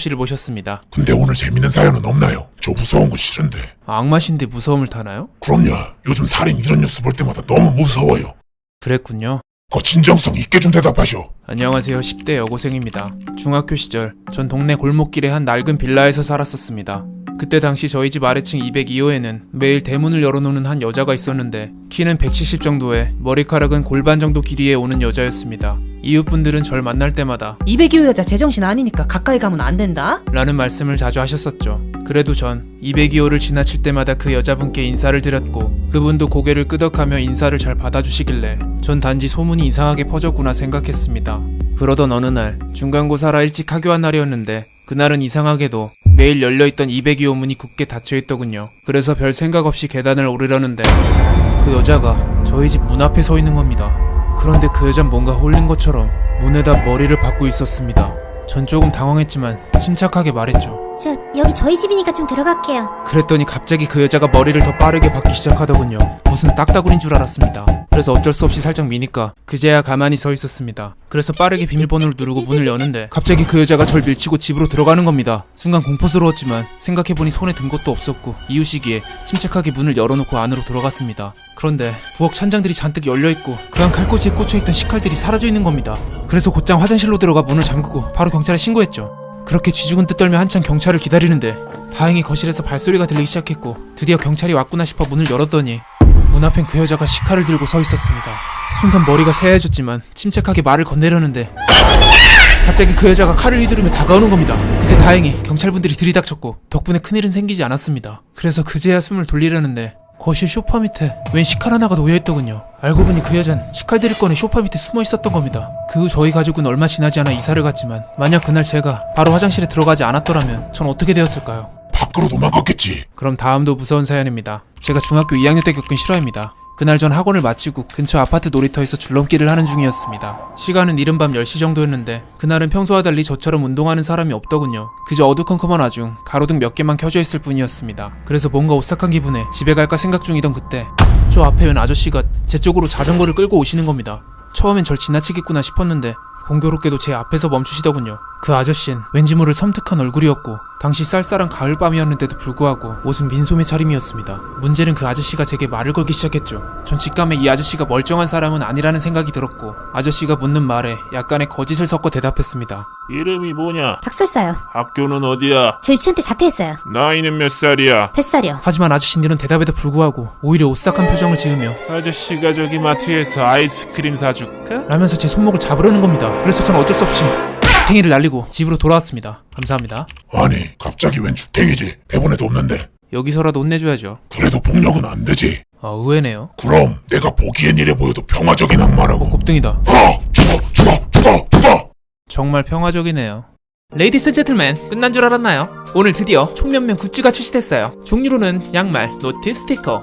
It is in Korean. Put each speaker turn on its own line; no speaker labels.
씨를 모셨습니다.
근데 오늘 재밌는 사연은 없나요? 저 무서운 거 싫은데.
악마신데 무서움을 타나요?
그럼요. 요즘 살인 이런 뉴스 볼 때마다 너무 무서워요.
그랬군요.
그 진정성 있게 좀 대답하셔.
안녕하세요. 10대 여고생입니다. 중학교 시절 전 동네 골목길의 한 낡은 빌라에서 살았었습니다. 그때 당시 저희 집 아래층 202호에는 매일 대문을 열어놓는 한 여자가 있었는데 키는 170 정도에 머리카락은 골반 정도 길이에 오는 여자였습니다. 이웃분들은 절 만날 때마다
202호 여자 제정신 아니니까 가까이 가면 안 된다?
라는 말씀을 자주 하셨었죠. 그래도 전 202호를 지나칠 때마다 그 여자분께 인사를 드렸고 그분도 고개를 끄덕하며 인사를 잘 받아주시길래 전 단지 소문이 이상하게 퍼졌구나 생각했습니다. 그러던 어느 날 중간고사라 일찍 하교한 날이었는데 그날은 이상하게도 매일 열려있던 202호 문이 굳게 닫혀있더군요. 그래서 별 생각 없이 계단을 오르려는데 그 여자가 저희 집 문 앞에 서 있는 겁니다. 그런데 그 여잔 뭔가 홀린 것처럼 문에다 머리를 박고 있었습니다. 전 조금 당황했지만 침착하게 말했죠.
여기 저희 집이니까 좀 들어갈게요.
그랬더니 갑자기 그 여자가 머리를 더 빠르게 박기 시작하더군요. 무슨 딱따구리인 줄 알았습니다. 그래서 어쩔 수 없이 살짝 미니까 그제야 가만히 서 있었습니다. 그래서 빠르게 비밀번호를 누르고 문을 여는데 갑자기 그 여자가 절 밀치고 집으로 들어가는 겁니다. 순간 공포스러웠지만 생각해보니 손에 든 것도 없었고 이웃이기에 침착하게 문을 열어놓고 안으로 들어갔습니다. 그런데 부엌 찬장들이 잔뜩 열려있고 그 안 칼꽂이에 꽂혀있던 식칼들이 사라져 있는 겁니다. 그래서 곧장 화장실로 들어가 문을 잠그고 바로 경찰에 신고했죠. 그렇게 쥐죽은 뜻 떨며 한참 경찰을 기다리는데 다행히 거실에서 발소리가 들리기 시작했고 드디어 경찰이 왔구나 싶어 문을 열었더니 문 앞엔 그 여자가 식칼을 들고 서 있었습니다. 순간 머리가 새하얘졌지만 침착하게 말을 건네려는데 갑자기 그 여자가 칼을 휘두르며 다가오는 겁니다. 그때 다행히 경찰분들이 들이닥쳤고 덕분에 큰일은 생기지 않았습니다. 그래서 그제야 숨을 돌리려는데 거실 소파 밑에 웬 식칼 하나가 놓여있더군요. 알고 보니 그 여잔 식칼들을 꺼내 소파 밑에 숨어 있었던 겁니다. 그 후 저희 가족은 얼마 지나지 않아 이사를 갔지만 만약 그날 제가 바로 화장실에 들어가지 않았더라면 전 어떻게 되었을까요?
밖으로 도망갔겠지.
그럼 다음도 무서운 사연입니다. 제가 중학교 2학년 때 겪은 실화입니다. 그날 전 학원을 마치고 근처 아파트 놀이터에서 줄넘기를 하는 중이었습니다. 시간은 이른밤 10시 정도였는데 그날은 평소와 달리 저처럼 운동하는 사람이 없더군요. 그저 어두컴컴한 와중 가로등 몇 개만 켜져 있을 뿐이었습니다. 그래서 뭔가 오싹한 기분에 집에 갈까 생각 중이던 그때 저 앞에 웬 아저씨가 제 쪽으로 자전거를 끌고 오시는 겁니다. 처음엔 절 지나치겠구나 싶었는데 공교롭게도 제 앞에서 멈추시더군요. 그 아저씨는 왠지 모를 섬뜩한 얼굴이었고 당시 쌀쌀한 가을밤이었는데도 불구하고 옷은 민소매 차림이었습니다. 문제는 그 아저씨가 제게 말을 걸기 시작했죠. 전 직감에 이 아저씨가 멀쩡한 사람은 아니라는 생각이 들었고 아저씨가 묻는 말에 약간의 거짓을 섞어 대답했습니다.
이름이 뭐냐?
닭설사요.
학교는 어디야?
저 유치원 때 자퇴했어요.
나이는 몇 살이야?
뱃살이요.
하지만 아저씨는 이런 대답에도 불구하고 오히려 오싹한 표정을 지으며
아저씨가 저기 마트에서 아이스크림 사줄까?
라면서 제 손목을 잡으려는 겁니다. 그래서 전 어쩔 수 없이 죽탱이를 날리고 집으로 돌아왔습니다. 감사합니다.
아니 갑자기 웬 죽탱이지. 대본에도 없는데.
여기서라도 혼내줘야죠.
그래도 폭력은 안 되지.
아, 의외네요.
그럼 내가 보기엔 이래 보여도 평화적인 악마라고.
곱등이다.
죽어.
정말 평화적이네요. 레이디스 젠틀맨, 끝난 줄 알았나요? 오늘 드디어 총 몇 명 굿즈가 출시됐어요. 종류로는 양말, 노트, 스티커,